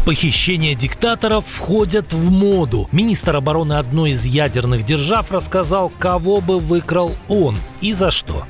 Похищения диктаторов входят в моду. Министр обороны одной из ядерных держав рассказал, кого бы выкрал он и за что.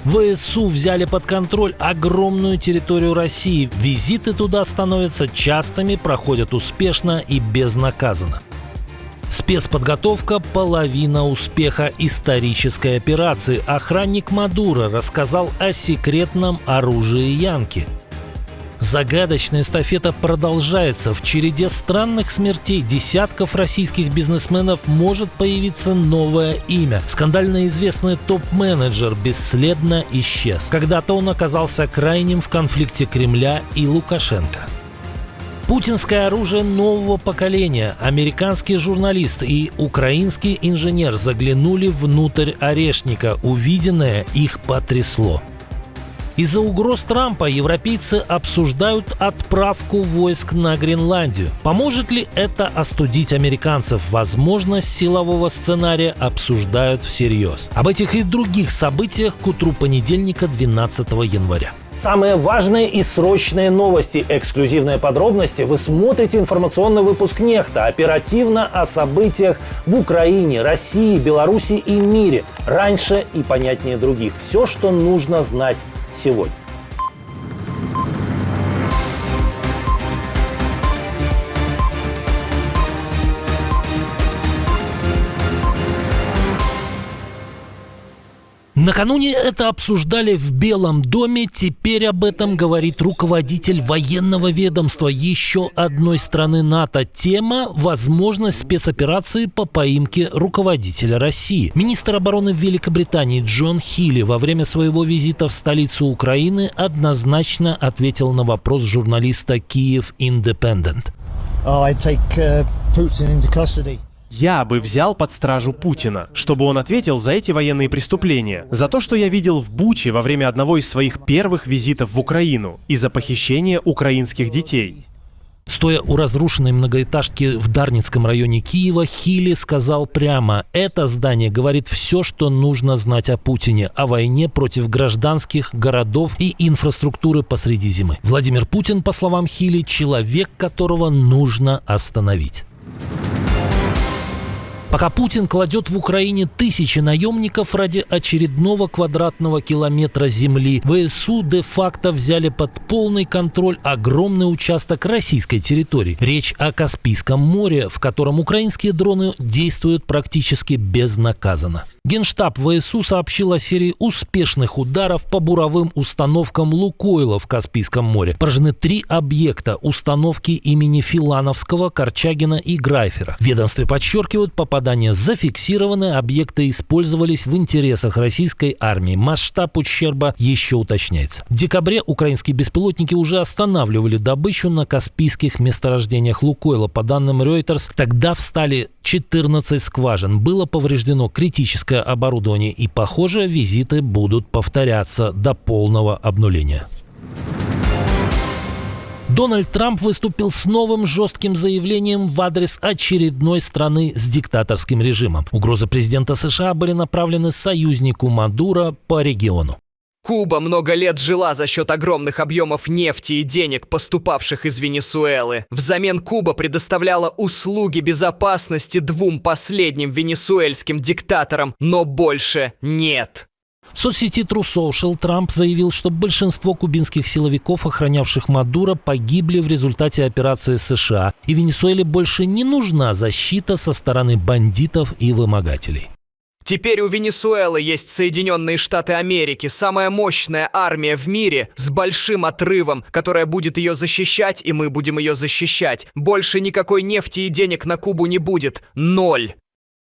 ВСУ взяли под контроль огромную территорию России. Визиты туда становятся частыми, проходят успешно и безнаказанно. Спецподготовка – половина успеха исторической операции. Охранник Мадуро рассказал о секретном оружии Янки. Загадочная эстафета продолжается. В череде странных смертей десятков российских бизнесменов может появиться новое имя. Скандально известный топ-менеджер бесследно исчез. Когда-то он оказался крайним в конфликте Кремля и Лукашенко. Путинское оружие нового поколения. Американский журналист и украинский инженер заглянули внутрь Орешника. Увиденное их потрясло. Из-за угроз Трампа европейцы обсуждают отправку войск на Гренландию. Поможет ли это остудить американцев? Возможность силового сценария обсуждают всерьез. Об этих и других событиях к утру понедельника, 12 января. Самые важные и срочные новости, эксклюзивные подробности вы смотрите информационный выпуск «Нехта». Оперативно о событиях в Украине, России, Беларуси и мире. Раньше и понятнее других. Все, что нужно знать сегодня. Накануне это обсуждали в Белом доме, теперь об этом говорит руководитель военного ведомства еще одной страны НАТО. Тема – возможность спецоперации по поимке руководителя России. Министр обороны Великобритании Джон Хилли во время своего визита в столицу Украины однозначно ответил на вопрос журналиста Kyiv Independent. Я бы взял под стражу Путина, чтобы он ответил за эти военные преступления, за то, что я видел в Буче во время одного из своих первых визитов в Украину, и за похищение украинских детей. Стоя у разрушенной многоэтажки в Дарницком районе Киева, Хилли сказал прямо: «Это здание говорит все, что нужно знать о Путине, о войне против гражданских городов и инфраструктуры посреди зимы». Владимир Путин, по словам Хилли, человек, которого нужно остановить. Пока Путин кладет в Украине тысячи наемников ради очередного квадратного километра земли, ВСУ де-факто взяли под полный контроль огромный участок российской территории. Речь о Каспийском море, в котором украинские дроны действуют практически безнаказанно. Генштаб ВСУ сообщил о серии успешных ударов по буровым установкам «Лукойла» в Каспийском море. Поражены 3 объекта – установки имени Филановского, Корчагина и Грайфера. В ведомстве подчеркивают, попадания зафиксированы, объекты использовались в интересах российской армии. Масштаб ущерба еще уточняется. В декабре украинские беспилотники уже останавливали добычу на каспийских месторождениях «Лукойла». По данным Reuters, тогда встали 14 скважин. Было повреждено критическое оборудование, и, похоже, визиты будут повторяться до полного обнуления. Дональд Трамп выступил с новым жестким заявлением в адрес очередной страны с диктаторским режимом. Угрозы президента США были направлены союзнику Мадуро по региону. Куба много лет жила за счет огромных объемов нефти и денег, поступавших из Венесуэлы. Взамен Куба предоставляла услуги безопасности 2 последним венесуэльским диктаторам, но больше нет. В соцсети True Social Трамп заявил, что большинство кубинских силовиков, охранявших Мадуро, погибли в результате операции США, и Венесуэле больше не нужна защита со стороны бандитов и вымогателей. Теперь у Венесуэлы есть Соединенные Штаты Америки, самая мощная армия в мире с большим отрывом, которая будет ее защищать, и мы будем ее защищать. Больше никакой нефти и денег на Кубу не будет. 0.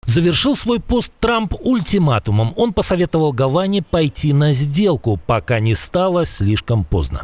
Завершил свой пост Трамп ультиматумом. Он посоветовал Гаване пойти на сделку, пока не стало слишком поздно.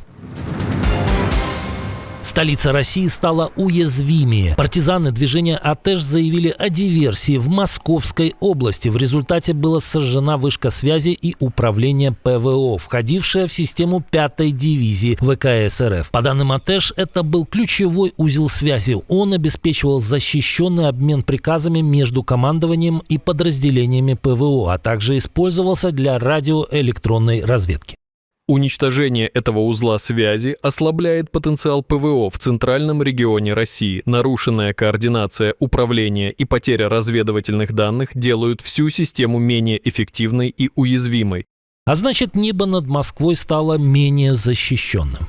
Столица России стала уязвимее. Партизаны движения АТЭШ заявили о диверсии в Московской области. В результате была сожжена вышка связи и управления ПВО, входившая в систему 5-й дивизии ВКС РФ. По данным АТЭШ, это был ключевой узел связи. Он обеспечивал защищенный обмен приказами между командованием и подразделениями ПВО, а также использовался для радиоэлектронной разведки. Уничтожение этого узла связи ослабляет потенциал ПВО в центральном регионе России. Нарушенная координация управления и потеря разведывательных данных делают всю систему менее эффективной и уязвимой. А значит, небо над Москвой стало менее защищенным.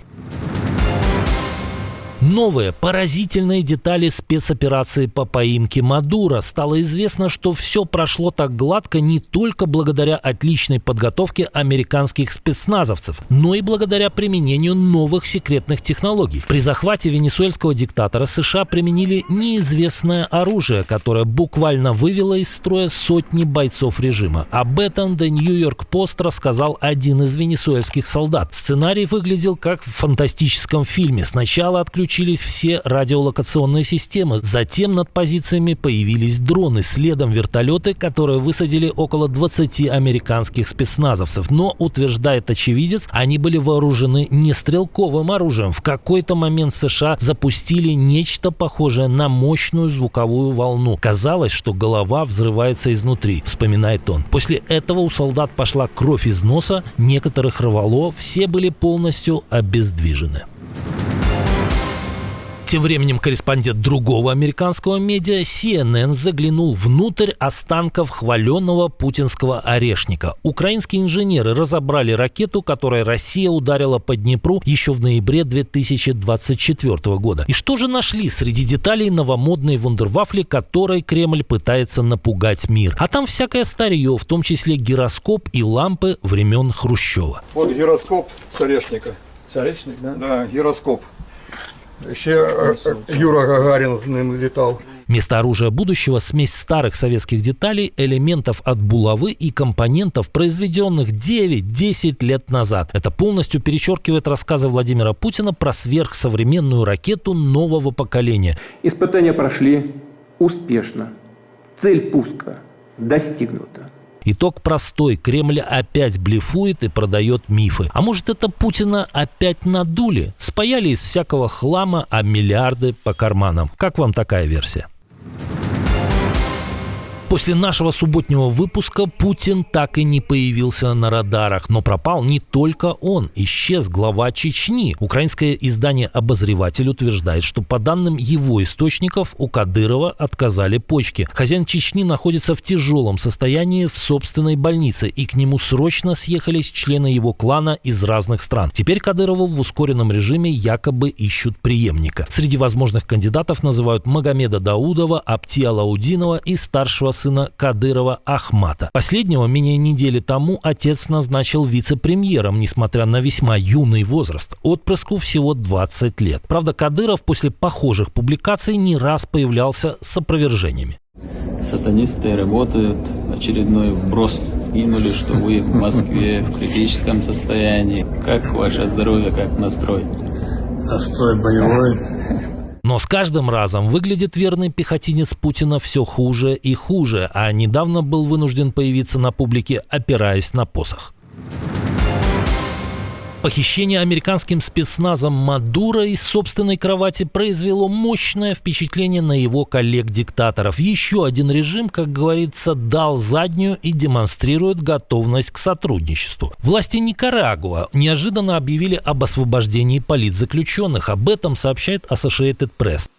Новые поразительные детали спецоперации по поимке Мадуро. Стало известно, что все прошло так гладко не только благодаря отличной подготовке американских спецназовцев, но и благодаря применению новых секретных технологий. При захвате венесуэльского диктатора США применили неизвестное оружие, которое буквально вывело из строя сотни бойцов режима. Об этом The New York Post рассказал один из венесуэльских солдат. Сценарий выглядел как в фантастическом фильме. Сначала отключили все радиолокационные системы. Затем над позициями появились дроны, следом вертолеты, которые высадили около 20 американских спецназовцев. Но, утверждает очевидец, они были вооружены не стрелковым оружием. В какой-то момент США запустили нечто похожее на мощную звуковую волну. Казалось, что голова взрывается изнутри, вспоминает он. После этого у солдат пошла кровь из носа, некоторых рвало, все были полностью обездвижены. Тем временем корреспондент другого американского медиа CNN заглянул внутрь останков хваленного путинского орешника. Украинские инженеры разобрали ракету, которой Россия ударила по Днепру еще в ноябре 2024 года. И что же нашли среди деталей новомодной вундервафли, которой Кремль пытается напугать мир? А там всякое старье, в том числе гироскоп и лампы времен Хрущева. Вот гироскоп с орешника. С орешник, да? Да, гироскоп. Еще Юра Гагарин с ним летал. Место оружия будущего – смесь старых советских деталей, элементов от булавы и компонентов, произведенных 9-10 лет назад. Это полностью перечеркивает рассказы Владимира Путина про сверхсовременную ракету нового поколения. Испытания прошли успешно. Цель пуска достигнута. Итог простой. Кремль опять блефует и продает мифы. А может, это Путина опять надули? Спаяли из всякого хлама, а миллиарды по карманам. Как вам такая версия? После нашего субботнего выпуска Путин так и не появился на радарах. Но пропал не только он. Исчез глава Чечни. Украинское издание «Обозреватель» утверждает, что по данным его источников у Кадырова отказали почки. Хозяин Чечни находится в тяжелом состоянии в собственной больнице, и к нему срочно съехались члены его клана из разных стран. Теперь Кадырову в ускоренном режиме якобы ищут преемника. Среди возможных кандидатов называют Магомеда Даудова, Апти Алаудинова и старшего сына Кадырова Ахмата. Последнего менее недели тому отец назначил вице-премьером, несмотря на весьма юный возраст. Отпрыску всего 20 лет. Правда, Кадыров после похожих публикаций не раз появлялся с опровержениями. Сатанисты работают. Очередной вброс скинули, что вы в Москве в критическом состоянии. Как ваше здоровье, как настрой? Настрой боевой. Но с каждым разом выглядит верный пехотинец Путина все хуже и хуже, а недавно был вынужден появиться на публике, опираясь на посох. Похищение американским спецназом Мадуро из собственной кровати произвело мощное впечатление на его коллег-диктаторов. Еще один режим, как говорится, дал заднюю и демонстрирует готовность к сотрудничеству. Власти Никарагуа неожиданно объявили об освобождении политзаключенных. Об этом сообщает Associated Press.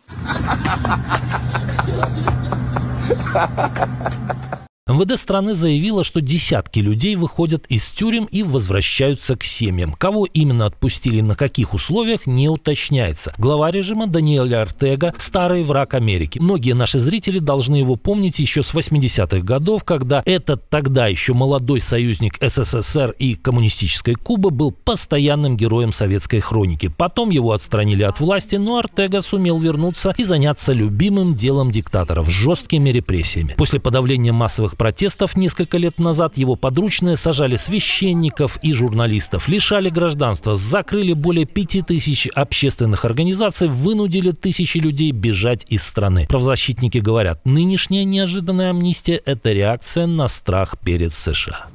МВД страны заявило, что десятки людей выходят из тюрем и возвращаются к семьям. Кого именно отпустили и на каких условиях, не уточняется. Глава режима Даниэль Ортега – старый враг Америки. Многие наши зрители должны его помнить еще с 80-х годов, когда этот тогда еще молодой союзник СССР и коммунистической Кубы был постоянным героем советской хроники. Потом его отстранили от власти, но Ортега сумел вернуться и заняться любимым делом диктаторов – жесткими репрессиями. После подавления массовых протестов несколько лет назад его подручные сажали священников и журналистов, лишали гражданства, закрыли более 5000 общественных организаций, вынудили тысячи людей бежать из страны. Правозащитники говорят, нынешняя неожиданная амнистия – это реакция на страх перед США.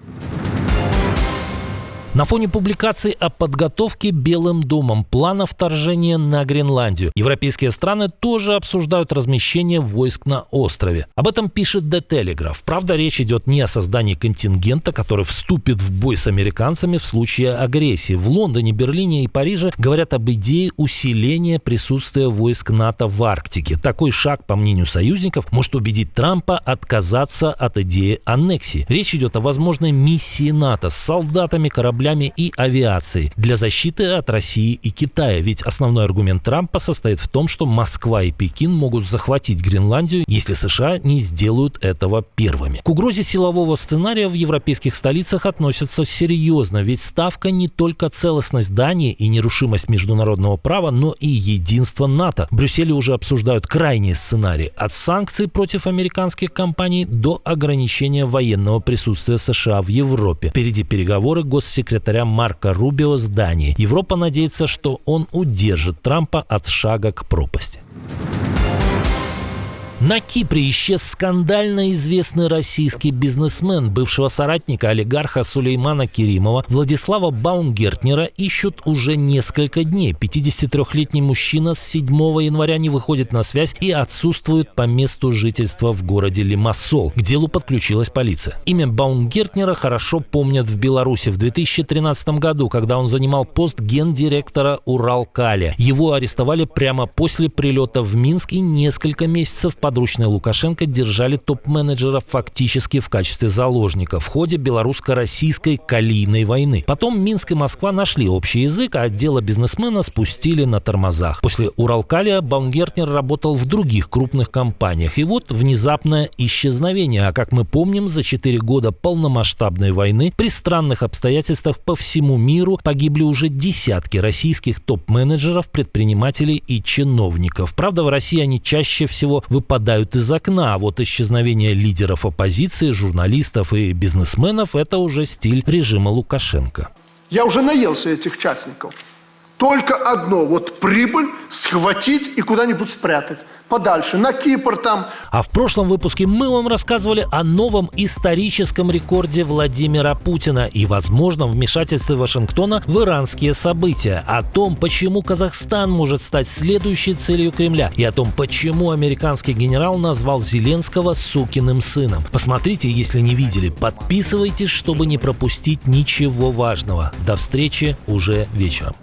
На фоне публикаций о подготовке Белым домом плана вторжения на Гренландию европейские страны тоже обсуждают размещение войск на острове. Об этом пишет The Telegraph. Правда, речь идет не о создании контингента, который вступит в бой с американцами в случае агрессии. В Лондоне, Берлине и Париже говорят об идее усиления присутствия войск НАТО в Арктике. Такой шаг, по мнению союзников, может убедить Трампа отказаться от идеи аннексии. Речь идет о возможной миссии НАТО с солдатами, кораблями и авиацией для защиты от России и Китая. Ведь основной аргумент Трампа состоит в том, что Москва и Пекин могут захватить Гренландию, если США не сделают этого первыми. К угрозе силового сценария в европейских столицах относятся серьезно, ведь ставка не только целостность Дании и нерушимость международного права, но и единство НАТО. В Брюсселе уже обсуждают крайние сценарии – от санкций против американских компаний до ограничения военного присутствия США в Европе. Впереди переговоры госсекретаря Марко Рубио с Данией. Европа надеется, что он удержит Трампа от шага к пропасти. На Кипре исчез скандально известный российский бизнесмен, бывшего соратника олигарха Сулеймана Керимова, Владислава Баумгертнера, ищут уже несколько дней. 53-летний мужчина с 7 января не выходит на связь и отсутствует по месту жительства в городе Лимассол. К делу подключилась полиция. Имя Баумгертнера хорошо помнят в Беларуси. В 2013 году, когда он занимал пост гендиректора Уралкаля. Его арестовали прямо после прилета в Минск, и несколько месяцев подручные Лукашенко держали топ-менеджера фактически в качестве заложника в ходе белорусско-российской калийной войны. Потом Минск и Москва нашли общий язык, а дело бизнесмена спустили на тормозах. После Уралкаля Баумгертнер работал в других крупных компаниях. И вот внезапное исчезновение. А как мы помним, за 4 года полномасштабной войны при странных обстоятельствах по всему миру погибли уже десятки российских топ-менеджеров, предпринимателей и чиновников. Правда, в России они чаще всего выпадают из окна, а вот исчезновение лидеров оппозиции, журналистов и бизнесменов – это уже стиль режима Лукашенко. Я уже наелся этих частников. Только одно, вот прибыль схватить и куда-нибудь спрятать. Подальше, на Кипр там. А в прошлом выпуске мы вам рассказывали о новом историческом рекорде Владимира Путина и возможном вмешательстве Вашингтона в иранские события. О том, почему Казахстан может стать следующей целью Кремля. И о том, почему американский генерал назвал Зеленского сукиным сыном. Посмотрите, если не видели. Подписывайтесь, чтобы не пропустить ничего важного. До встречи уже вечером.